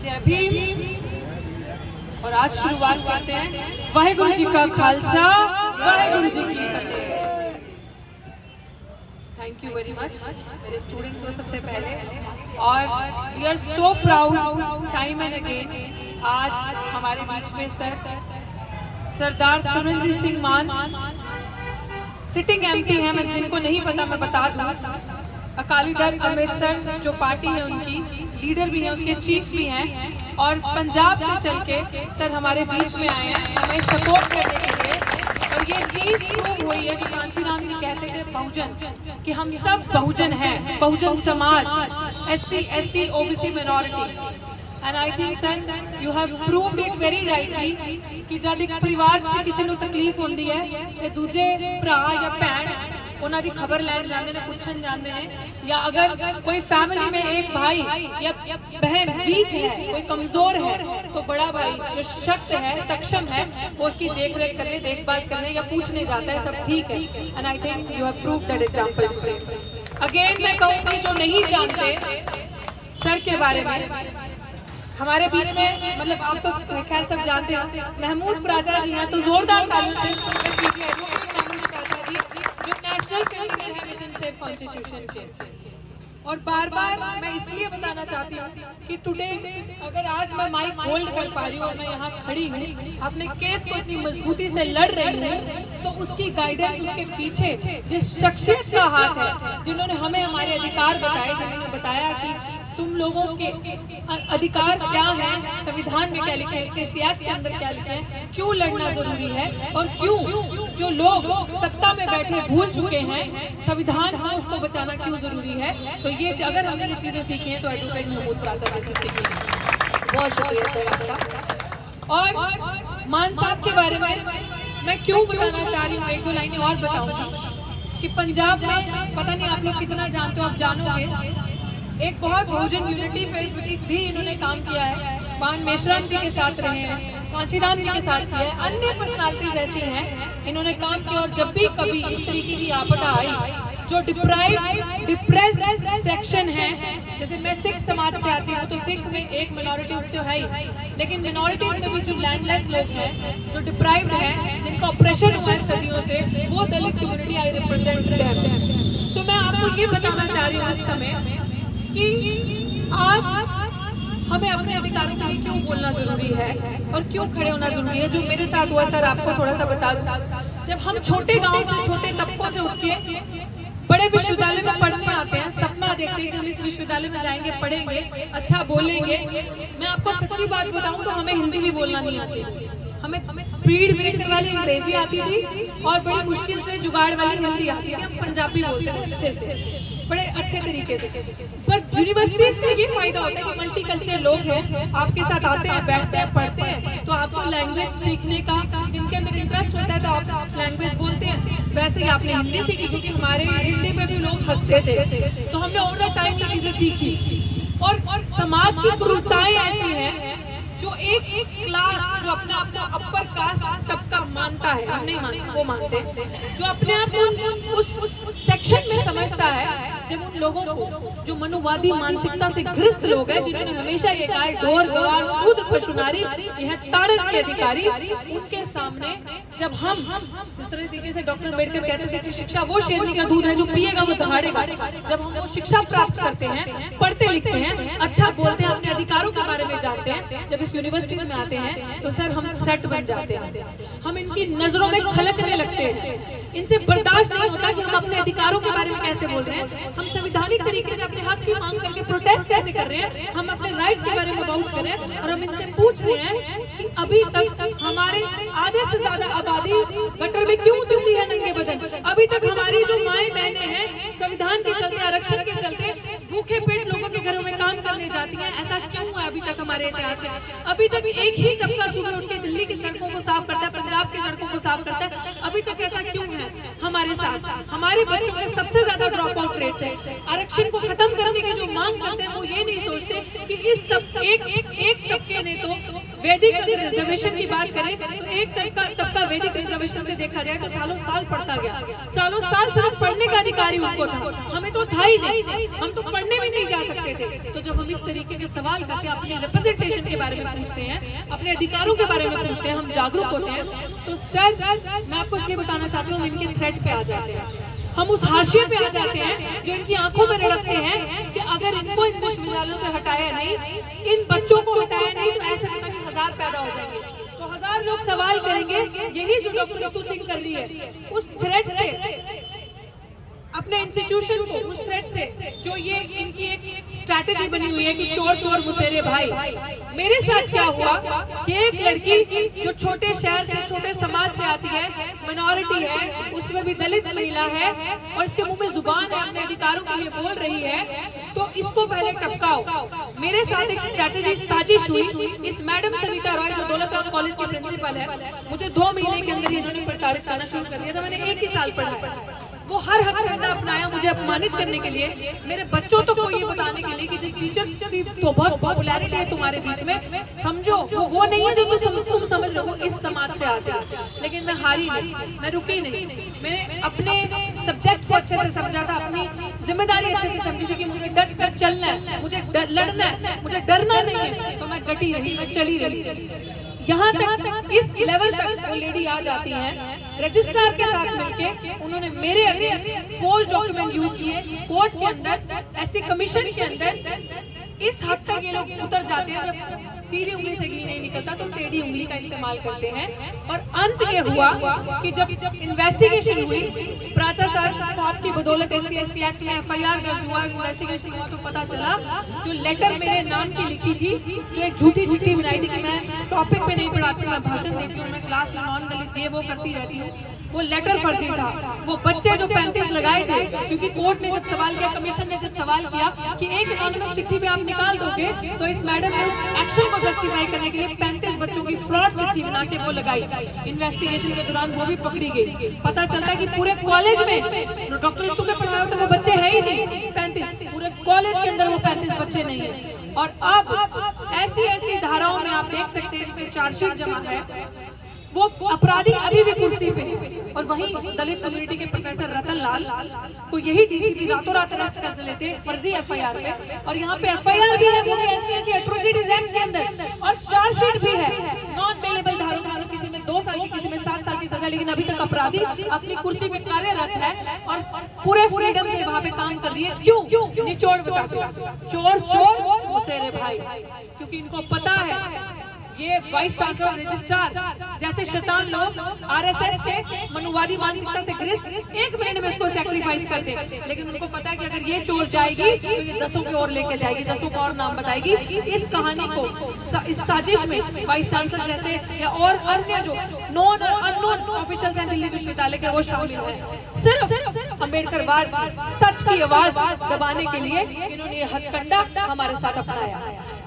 जय भीम। और आज शुरुआत करते हैं वाहेगुरु जी का खालसा वाहेगुरु जी की फतेह। थैंक यू वेरी मच मेरे स्टूडेंट्स को सबसे पहले। और we are so proud time and again आज हमारे बीच में सरदार सुरंजीत सिंह मान सिटिंग एमपी हैं। मैं जिनको नहीं पता मैं बता दूं, अकाली दल अमृतसर जो पार्टी है उनकी लीडर भी हैं, उसके चीफ भी हैं और पंजाब से चल के सर हमारे बीच में आए हैं हमें सपोर्ट करने के लिए। और ये चीज प्रूव हुई है जो कांचीराम जी कहते थे बहुजन, कि हम सब बहुजन हैं, Bahujan Samaj, SC ST OBC minority. And I think sir you have proved it very rightly कि जब एक परिवार च किसी ਨੂੰ तकलीफ होती है ते दूजे भरा या भैन उन्हां दी खबर लैन जाते हैं, पूछन जाते हैं। या अगर कोई फैमिली में एक भाई या बहन वीक है, कोई कमजोर है, तो बड़ा भाई जो शक्त है, सक्षम है, वो उसकी देख रेख करने, देखभाल करने या पूछने जाता है। सब ठीक है। And I think you have proved that example today. Again मैं कहूँगी जो नहीं जानते सर के बारे में, हमारे बीच में मतलब आप तो खैर सब जानते हैं महमूद प्राचा जी हैं, तो जोरदार तालियों से स्वागत कीजिए एडवोकेट महमूद प्राचा जी जो नेशनल कन्वीनर है मिशन सेव कॉन्स्टिट्यूशन के। और बार बार मैं इसलिए बताना चाहती हूँ कि टुडे अगर आज मैं माइक होल्ड कर पा रही हूँ और मैं यहाँ खड़ी हूँ, अपने केस को इतनी मजबूती से लड़ रही हूँ, तो उसकी गाइडेंस, उसके पीछे जिस शख्सियत का हाथ है, जिन्होंने हमें हमारे अधिकार बताए, जिन्होंने बताया कि तुम लोगों के अधिकार क्या हैं, संविधान में क्या लिखे हैं, SC एक्ट के अंदर क्या लिखे हैं, क्यों लड़ना जरूरी है और क्यों जो लोग सत्ता में बैठे भूल चुके हैं संविधान को उसको बचाना क्यों जरूरी है। तो ये अगर हमने ये चीजें सीखी हैं तो एडवोकेट महमूद प्राचा जैसे सीखी है। बहुत शुक्रिया सर आपका। और मान साहब के बारे में मैं क्यों बताना चाह रही हूँ, एक दो लाइनें और बताऊंगी कि पंजाब में पता नहीं आप लोग कितना जानते हो, आप जानोगे एक बहुत बहुजन यूनिटी पे भी इन्होंने काम किया है। पान मेश्राम जी के साथ रहे हैं, कांचीराम जी के साथ किया है, अन्य पर्सनालिटीज ऐसी हैं इन्होंने काम किया। और जब भी कभी इस तरीके की आपदा आई, जो डिप्रेस्ड सेक्शन है, जैसे मैं सिख समाज से आती हूँ तो सिख में एक मिनोरिटी तो है ही, लेकिन मिनोरिटीज में भी जो लैंडलेस लोग हैं, जो डिप्राइव्ड हैं, जिनका ऑपरेशन हुआ है सदियों से, वो दलित कम्युनिटी आई रिप्रेजेंट देम। सो मैं आपको ये बताना चाह रही हूँ इस समय कि आज हमें अपने अधिकारों के लिए क्यों बोलना जरूरी है और क्यों खड़े होना जरूरी है। जो मेरे साथ हुआ सर आपको थोड़ा सा बता दूं, जब हम छोटे गांव से, छोटे तबकों से उठ के बड़े विश्वविद्यालय में पढ़ने आते हैं, सपना देखते हैं कि हम इस विश्वविद्यालय में जाएंगे, पढ़ेंगे, अच्छा बोलेंगे। मैं आपको सच्ची बात बताऊं तो हमें हिंदी भी बोलना नहीं आती, हमें स्पीड ब्रेकर वाली अंग्रेजी आती थी और बड़ी मुश्किल से जुगाड़ वाली हिंदी आती थी। हम पंजाबी बोलते थे अच्छे से, बड़े अच्छे तरीके से। पर यूनिवर्सिटीज का ये फायदा होता है कि मल्टीकल्चरल लोग हैं, आपके साथ आते हैं, बैठते हैं, पढ़ते हैं, तो आपको लैंग्वेज सीखने का, जिनके अंदर इंटरेस्ट होता है तो आप लैंग्वेज बोलते हैं। वैसे ही आपने हिंदी सीखी क्योंकि हमारे हिंदी में भी लोग हंसते थे, तो हमने ओवर द टाइम ये चीजें सीखी। और समाज की क्रूरताएं ऐसी हैं जो एक क्लास जो अपने आप को अपर कास्ट तबका मानता है, हम नहीं मानते, वो मानते हैं, जो अपने आप को उस सेक्शन में समझता है, जब उन लोगों को जो मनुवादी मानसिकता से ग्रस्त लोग हैं, जिन्होंने हमेशा ये कहा है ढोर गवार शूद्र पशु नारी यह ताड़न के अधिकारी, उनके सामने जब हम जिस तरह तरीके से डॉक्टर अम्बेडकर कहते थे कि शिक्षा वो शेरनी का दूध है जो पिएगा वो दहाड़ेगा, जब हम वो शिक्षा प्राप्त करते हैं, पढ़ते लिखते हैं, अच्छा बोलते हैं, अपने अधिकारों के बारे में जानते हैं, जब इस यूनिवर्सिटीज में आते हैं तो सर हम थ्रेट बन जाते हैं, हम इनकी नजरों में खलकने लगते हैं। इनसे बर्दाश्त नहीं होता कि हम अपने अधिकारों के बारे में कैसे बोल रहे हैं, हम संवैधानिक तरीके से अपने हक की मांग करके प्रोटेस्ट कैसे कर रहे हैं, हम अपने राइट्स के बारे में बाउच कर रहे हैं। और हम इनसे पूछ रहे हैं कि अभी तक हमारे आधे से ज्यादा आबादी गटर में क्यों उतरती है नंगे बदन, अभी तक हमारी जो माएं बहनें हैं संविधान के चलते, आरक्षण के चलते भूखे पेट लोगों के घरों में काम करने जाती हैं, ऐसा क्यों है अभी तक हमारे इतिहास में। अभी तक एक ही तबका सुबह उठ के दिल्ली की सड़कों को साफ करता है, पंजाब की सड़कों को साफ करता है, अभी तक ऐसा क्यों है हमारे साथ। हमारे बच्चों के सबसे ज्यादा ड्रॉप आउट रेट्स है। आरक्षण को खत्म करने की जो मांग करते हैं वो ये नहीं सोचते कि इस एक तबके ने तो वैदिक अगर रिजर्वेशन की बात करें तो एक तबका वैदिक रिजर्वेशन से देखा जाए तो सालों साल पढ़ता गया, सालों साल सिर्फ पढ़ने का अधिकार ही उनको था, हमें तो था ही नहीं, हम तो पढ़ने भी नहीं जा सकते थे। तो जब हम इस तरीके के सवाल करते हैं, अपने रिप्रेजेंटेशन के बारे में पूछते हैं, अपने अधिकारों के बारे में पूछते हैं, हम जागरूक होते हैं, तो सर मैं आपको इसलिए बताना चाहती हूँ, हम इनके थ्रेड पे आ जाते हैं, हम उस हाशिए पे आ जाते हैं जो इनकी आंखों में रड़कते हैं कि अगर इनको इन विश्वविद्यालयों से हटाया नहीं, इन बच्चों को हटाया नहीं, तो ऐसे पता नहीं 1000 पैदा हो जाएंगे, तो 1000 लोग सवाल करेंगे। यही जो डॉक्टर रितु सिंह कर रही है, उस थ्रेड से अपने इंस्टीट्यूशन को, उस थ्रेड से जो ये इनकी एक स्ट्रैटेजी बनी हुई है कि चोर चोर मुसेरे भाई। मेरे साथ क्या हुआ कि एक लड़की जो छोटे शहर से, छोटे समाज से आती है, मिनॉरिटी है, उसमें भी दलित महिला है, और इसके मुंह में जुबान है, अपने अधिकारों के लिए बोल रही है, तो इसको पहले टपकाओ। मेरे साथ एक स्ट्रैटेजी साजिश हुई। इस मैडम सविता रॉय जो दौलत राम कॉलेज की प्रिंसिपल है, मुझे 2 महीने के अंदर इन्होंने प्रताड़ित करना शुरू कर दिया था। मैंने 1 ही साल पढ़ा, वो हर हथकंडा अपनाया मुझे अपमानित करने के लिए, मेरे बच्चों तो को ये बताने के लिए कि जिस टीचर की तो बहुत पॉपुलैरिटी है तुम्हारे बीच में, समझो वो नहीं है जो तुम समझ रहे हो, इस समाज से आते हो। लेकिन मैं हारी नहीं, मैं रुकी नहीं, मैंने अपने सब्जेक्ट को अच्छे से समझा था, अपनी जिम्मेदारी अच्छे से समझी थी कि मुझे डट कर चलना है, मुझे लड़ना है, मुझे डरना नहीं है, तो मैं डटी रही, मैं चली रही। यहाँ तक, इस लेवल तक वो लेडी आ जाती हैं, रजिस्ट्रार के साथ मिलके उन्होंने मेरे अगेंस्ट फोर्स डॉक्यूमेंट यूज किए कोर्ट के अंदर, ऐसे कमीशन के अंदर। इस हद तक ये लोग उतर जाते हैं, जब सीधी उंगली से घी नहीं निकलता तो टेढ़ी उंगली का इस्तेमाल करते हैं। और अंत ये हुआ कि जब इन्वेस्टिगेशन हुई, प्राचार्य साहब की बदौलत SC/ST एक्ट में FIR दर्ज हुआ, इन्वेस्टिगेशन हुआ, तो पता चला जो लेटर मेरे नाम की लिखी थी, जो एक झूठी चिट्ठी बनाई थी कि मैं टॉपिक पे नहीं पढ़ाती, मैं भाषण देती हूँ, मैं क्लास में नॉन दलित ये वो करती रहती हूँ, वो लेटर फर्जी था। वो बच्चे जो 35 लगाए थे, क्योंकि कोर्ट ने जब सवाल किया, कमीशन ने जब सवाल किया कि एक एनोनिमस चिट्ठी भी आप निकाल दोगे, तो इस मैडम ने उस एक्शन को जस्टिफाई करने के लिए 35 बच्चों की फ्रॉड चिट्ठी बना के वो लगाई। इन्वेस्टिगेशन के दौरान वो भी पकड़ी गई। पता चलता कि पूरे कॉलेज में डॉक्टर रितु के पढ़ाए तो वो बच्चे है ही नहीं 35, पूरे कॉलेज के अंदर वो 35 बच्चे नहीं है। और अब ऐसी धाराओं में आप देख सकते हैं, इन पे चार्जशीट जमा है, वो अपराधी अभी भी कुर्सी पे, और वहीं दलित कम्युनिटी के प्रोफेसर रतन लाल को यही DCP रातों रात अरेस्ट कर लेते फर्जी FIR पे, और यहाँ पे FIR भी है, वो भी SC/ST एट्रोसिटीज एक्ट के अंदर, और चार्जशीट भी है नॉन बेलेबल धारों के अंदर, किसी में 2 साल की, किसी में 7 साल की सजा, लेकिन अभी तक अपराधी अपनी कुर्सी पे कार्यरत है और पूरे फ्रीडम से वहाँ पे काम कर रही है। क्यों? निचोड़ बताते, चोर चोर मुसेरे भाई, क्योंकि इनको पता है ये वाइस चांसलर रजिस्ट्रार जैसे शैतान लोग RSS के मनुवादी मानसिकता से ग्रस्त 1 मिनट में इसको सैक्रिफाइस कर दे, लेकिन उनको पता है कि अगर ये चोर जाएगी तो ये 10 की ओर लेके जाएगी, 10 का और नाम बताएगी। इस कहानी को, इस साजिश में वाइस चांसलर जैसे या और अन्य जो नॉन और अननोन ऑफिशियल्स हैं दिल्ली विश्वविद्यालय के, वो शामिल हैं। सिर्फ अम्बेडकरवाद, सच की आवाज दबाने के लिए इन्होंने ये हथकंडा हमारे साथ अपनाया।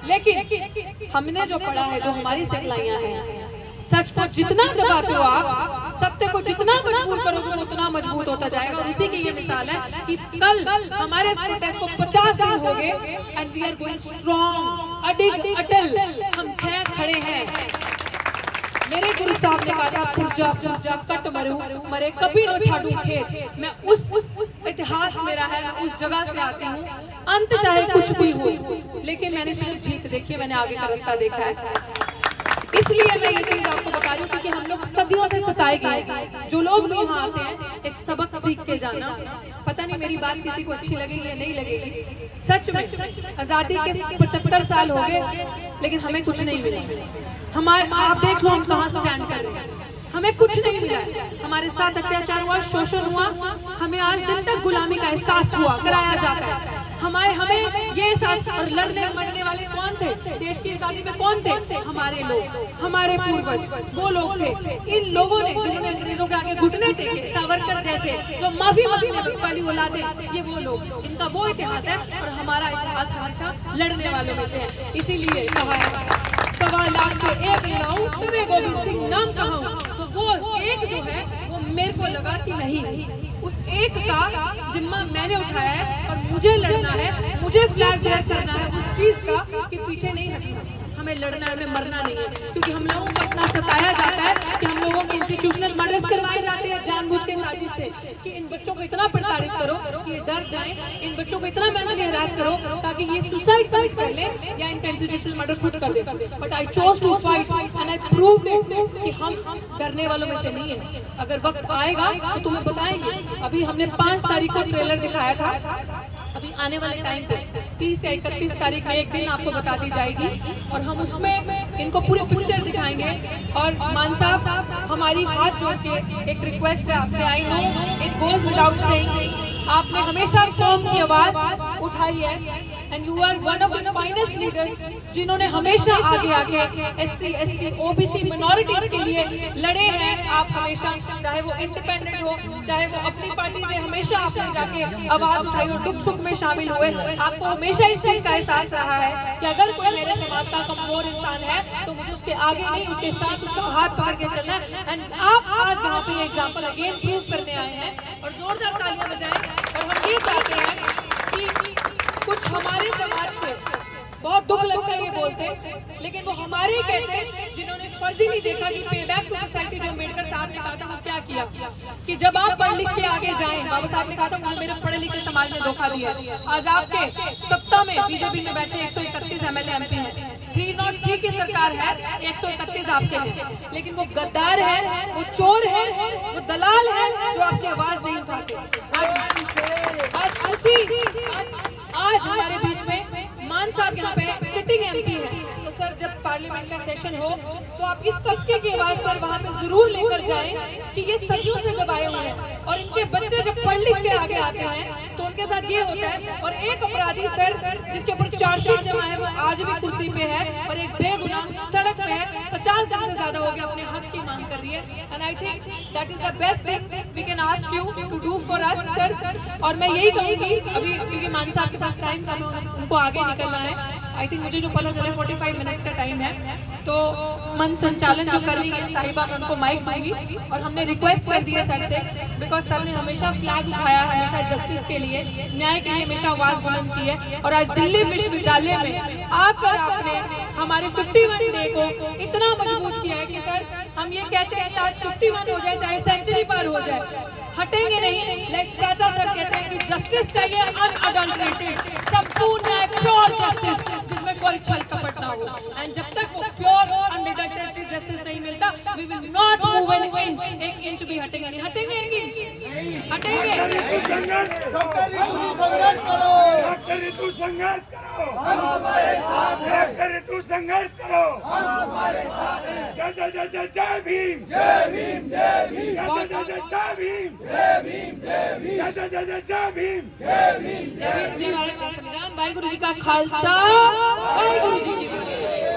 लेकिन हमने जो पढ़ा है, जो हमारी सिखलाइयां हैं, सच को जितना दबाते हो आप, सत्य को जितना मजबूर करोगे वो उतना मजबूत होता जाएगा। और उसी की ये मिसाल है कि कल हमारे इस प्रोटेस्ट को 50 दिन हो गए, and we are going strong, अडिग अटल, हम थे खड़े हैं। मेरे गुरु साहब ने कहा था, पुरजा पुरजा कट मरे कभी न छाड़ू खेत। मैं उस इतिहास मेरा है, मैं उस जगह से आती हूँ, अंत चाहे कुछ भी हो, लेकिन मैंने सिर्फ जीत देखी है, मैंने आगे का रास्ता देखा है। इसलिए मैं ये चीज आपको बता रही हूँ, क्योंकि हम लोग सदियों से सताए गए। जो लोग भी यहाँ आते हैं, एक सबक सीख के जाना। पता नहीं मेरी बात किसी को अच्छी लगेगी या नहीं लगेगी, सच में आजादी के 75 साल हो गए, लेकिन हमें कुछ नहीं मिला। हमारे, आप देख लो हम कहाँ स्टैंड कर रहे हैं, हमें कुछ नहीं मिला। हमारे साथ अत्याचार हुआ, शोषण हुआ, हमें आज दिन तक गुलामी का एहसास हुआ, कराया जाता है। हमें ये एहसास, और लड़ने मरने वाले कौन थे देश की आजादी में? कौन थे? हमारे लोग, हमारे पूर्वज, वो लोग थे। इन लोगों ने जिन्होंने अंग्रेजों के आगे घुटने टेके, सावरकर जैसे, जो माफी मांगने वाली औलादे, ये वो लोग, इनका वो इतिहास है। और हमारा इतिहास हमेशा लड़ने वालों में से है। इसीलिए कहा है, 1.25 लाख से 1 लाऊं तुम्हें गोविंद सिंह नाम कहाऊं। तो वो एक जो है, वो मेरे को लगा कि नहीं, उस एक का जिम्मा मैंने उठाया है और मुझे लड़ना है, मुझे फ्लैग बेयर करना है उस चीज का कि पीछे नहीं हटना, हमें लड़ना है, हमें मरना नहीं है। क्योंकि हम लोगों को इतना सताया जाता है कि हम लोगों के इंस्टीट्यूशनल मर्डर्स करवाए जाते हैं जानबूझ के साजिश से कि इन बच्चों को इतना प्रताड़ित करो कि ये डर जाएं, इन बच्चों को इतना मेंटली हरास करो ताकि ये सुसाइड कमिट कर ले या इनका इंस्टीट्यूशनल मर्डर खुद कर दे। But I chose to fight and I proved it कि हम डरने वालों में से नहीं है। अगर वक्त आएगा तो तुम्हें बताएंगे। अभी हमने 5 तारीख को ट्रेलर दिखाया था, अभी आने वाले टाइम पे 30 या 31 तारीख में एक दिन आपको बता दी जाएगी और हम उसमें इनको पूरी पिक्चर दिखाएंगे। और मान साहब, हमारी हाथ जोड़ के एक रिक्वेस्ट है आपसे, I know it goes without saying, आपने हमेशा कौम की आवाज उठाई है and you are one of the finest leaders जिन्होंने हमेशा आगे आके SC ST OBC मिनॉरिटीज के लिए लड़े हैं। आप हमेशा, चाहे वो इंडिपेंडेंट हो चाहे वो अपनी पार्टी से, हमेशा आपने जाके आवाज उठाई और दुख सुख में शामिल हुए। आपको हमेशा इस चीज का एहसास रहा है कि अगर कोई मेरे समाज का कमजोर इंसान है तो मुझे उसके आगे नहीं, उसके साथ उसका हाथ पकड़ के चलना है। एंड आप आज यहाँ पे एग्जाम्पल अगेन प्रूव करने आए हैं और जोरदार तालियां बजाएं। और हम ये चाहते हैं कि कुछ हमारे समाज के, बहुत दुख लगता है ये बोलते, लेकिन वो हमारे कैसे जिन्होंने फर्जी नहीं देखा कि पे बैक टू सोसाइटी, जो अम्बेडकर साहब ने कहा था वो क्या किया कि जब आप पढ़ लिख के आगे जाएं, बाबा साहब ने कहा था मुझे मेरे पढ़े लिखे समाज ने धोखा दिया। आज आपके सत्ता में बीजेपी में बैठे 131 MLA MP हैं, 303 की सरकार है, 131 आपके हैं, लेकिन वो गद्दार है, वो चोर है, वो दलाल है जो आपकी आवाज नहीं उठाते। आज हमारे बीच में मान साहब यहाँ पे सिटिंग MP है, तो सर जब पार्लियामेंट का सेशन हो तो आप इस तबके की आवाज सर वहाँ पे जरूर लेकर जाएं कि ये सदियों से दबाए हुए हैं और इनके बच्चे जब पढ़ लिख के आगे आते हैं तो उनके साथ ये होता है। और एक अपराधी सर जिसके ऊपर चार्जशीट जमा है वो आज भी कुर्सी पे है और एक बेगुनाह सड़क पे है, 50 दिन से ज्यादा हो गया, अपने हक की मांग कर रही है। And I think that is the best thing we can ask you to do for us sir. और मैं यही कहूंगी अभी, क्योंकि मान साहब के पास टाइम कम है, उनको आगे निकलना है। आई थिंक मुझे जो पता चले 45 मिनट्स का टाइम है, तो मन संचालन जो कर रही है साहिबा, मैं उनको माइक दूंगी। और हमने रिक्वेस्ट कर दी है सर से, बिकॉज सर ने हमेशा फ्लैग उठाया, हमेशा जस्टिस के लिए, न्याय के लिए हमेशा आवाज बुलंद की है। और आज दिल्ली विश्वविद्यालय में आकर आपने हमारे 51 डे को इतना मजबूत किया है कि सर हम ये कहते हैं कि आज 51 हो जाए चाहे सेंचुरी पार हो जाए, हटेंगे नहीं। लाइक प्राचा सर कहते हैं कि जस्टिस चाहिए अनअडल्टरेटेड, संपूर्ण न्याय, प्योर जस्टिस जिसमें कोई छल कपट ना हो। एंड जब तक वो प्योर अनअडल्टरेटेड जस्टिस नहीं मिलता, we will not move an inch, एक इंच भी हटेंगे नहीं, हटेंगे एक इंच, हटेंगे। संघर्ष करो, तू संघर्ष करो, हम तुम्हारे साथ हैं, तू संघर्ष करो, हम तुम्हारे साथ हैं। जय जय जय जय जय भीम, जय भीम, जय भीम, जय जय जय जय भीम, जय भीम, जय भीम, जय जय जय जय भीम, जय भीम, जय भीम, जय भारत, जय संविधान। वाहिगुरु जी का खालसा, वाहिगुरु जी की फतेह।